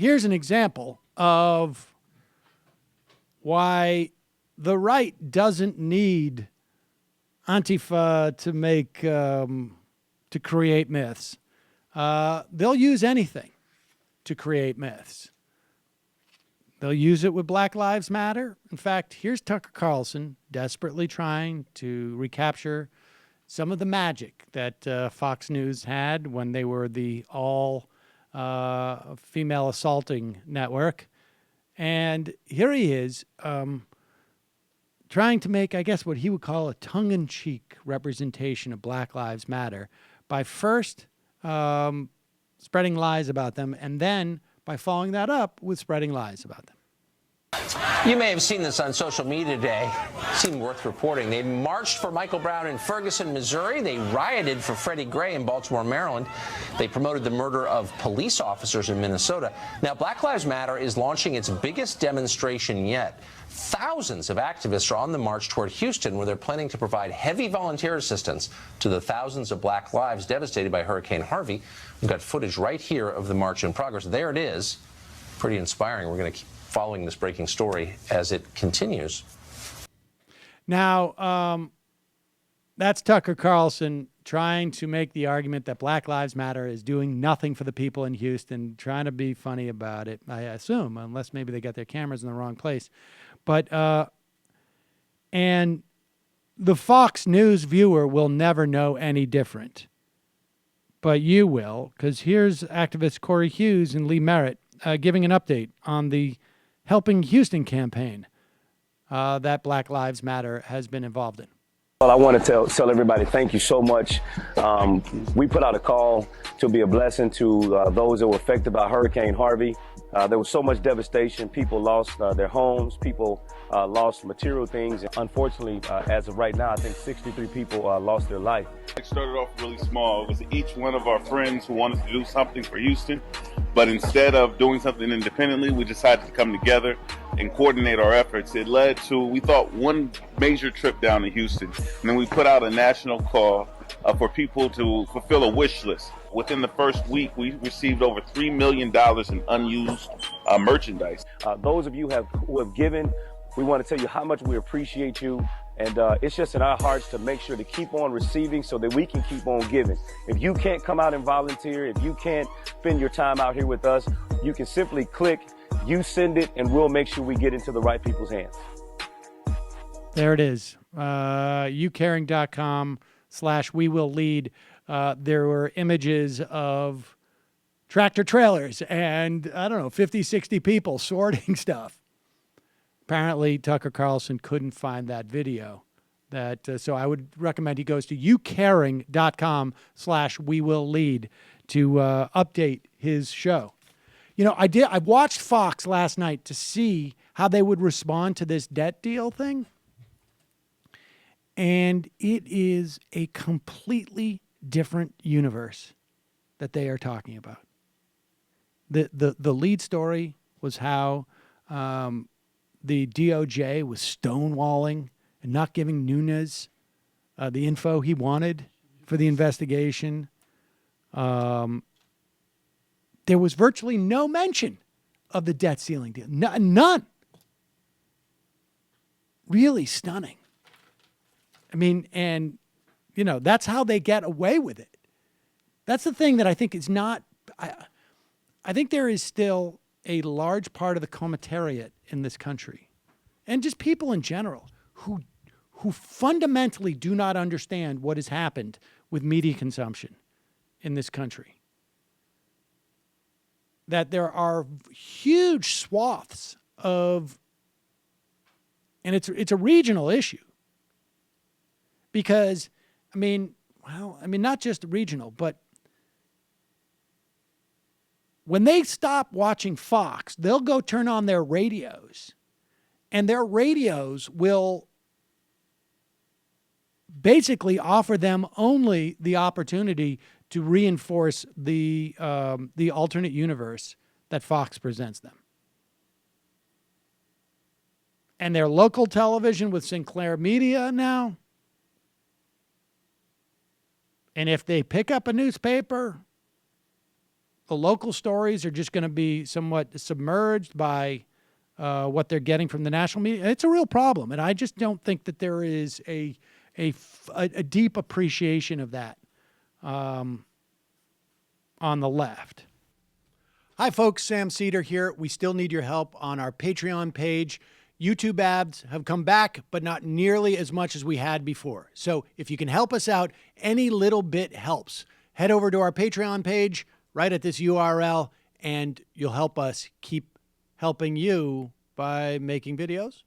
here's an example of why the right doesn't need Antifa to make to create myths. They'll use anything to create myths. They'll use it with Black Lives Matter. In fact, here's Tucker Carlson desperately trying to recapture some of the magic that Fox News had when they were the all female assaulting network. And here he is trying to make, I guess, what he would call a tongue-in-cheek representation of Black Lives Matter by first spreading lies about them and then by following that up with spreading lies about them. You may have seen this on social media today. Seemed worth reporting. They marched for Michael Brown in Ferguson, Missouri. They rioted for Freddie Gray in Baltimore, Maryland. They promoted the murder of police officers in Minnesota. Now, Black Lives Matter is launching its biggest demonstration yet. Thousands of activists are on the march toward Houston, where they're planning to provide heavy volunteer assistance to the thousands of black lives devastated by Hurricane Harvey. We've got footage right here of the march in progress. There it is. Pretty inspiring. We're going to keep following this breaking story as it continues. Now, that's Tucker Carlson trying to make the argument that Black Lives Matter is doing nothing for the people in Houston, trying to be funny about it, I assume, unless maybe they got their cameras in the wrong place. But, and the Fox News viewer will never know any different. But you will, because here's activist Corey Hughes and Lee Merritt giving an update on the Helping Houston campaign that Black Lives Matter has been involved in. Well, I want to tell everybody thank you so much. We put out a call to be a blessing to those that were affected by Hurricane Harvey. There was so much devastation. People lost their homes. People lost material things. Unfortunately, as of right now, I think 63 people lost their life. It started off really small. It was each one of our friends who wanted to do something for Houston. But instead of doing something independently, we decided to come together and coordinate our efforts. It led to, we thought, one major trip down to Houston. And then we put out a national call for people to fulfill a wish list. Within the first week, we received over $3 million in unused merchandise. Those of you who have given, we want to tell you how much we appreciate you. And it's just in our hearts to make sure to keep on receiving so that we can keep on giving. If you can't come out and volunteer, if you can't spend your time out here with us, you can simply click, you send it, and we'll make sure we get into the right people's hands. There it is. youcaring.com/we-will-lead. There were images of tractor trailers and, 50, 60 people sorting stuff. Apparently, Tucker Carlson couldn't find that video. So I would recommend he goes to youcaring.com/we-will-lead to update his show. I watched Fox last night to see how they would respond to this debt deal thing. And it is a completely different universe that they are talking about. The lead story was how the DOJ was stonewalling and not giving Nunes the info he wanted for the investigation. There was virtually no mention of the debt ceiling deal. None. Really stunning. I mean, and, that's how they get away with it. That's the thing that I think is not... I think there is still a large part of the commissariat in this country, and just people in general, who fundamentally do not understand what has happened with media consumption in this country. That there are huge swaths of, and it's a regional issue, because, not just regional, but when they stop watching Fox, they'll go turn on their radios, and their radios will basically offer them only the opportunity to reinforce the alternate universe that Fox presents them. And their local television with Sinclair Media now, and if they pick up a newspaper the local stories are just going to be somewhat submerged by what they're getting from the national media. It's a real problem, and I just don't think that there is a deep appreciation of that on the left. Hi, folks. Sam Seder here. We still need your help on our Patreon page. YouTube ads have come back, but not nearly as much as we had before. So if you can help us out, any little bit helps. Head over to our Patreon page right at this URL, and you'll help us keep helping you by making videos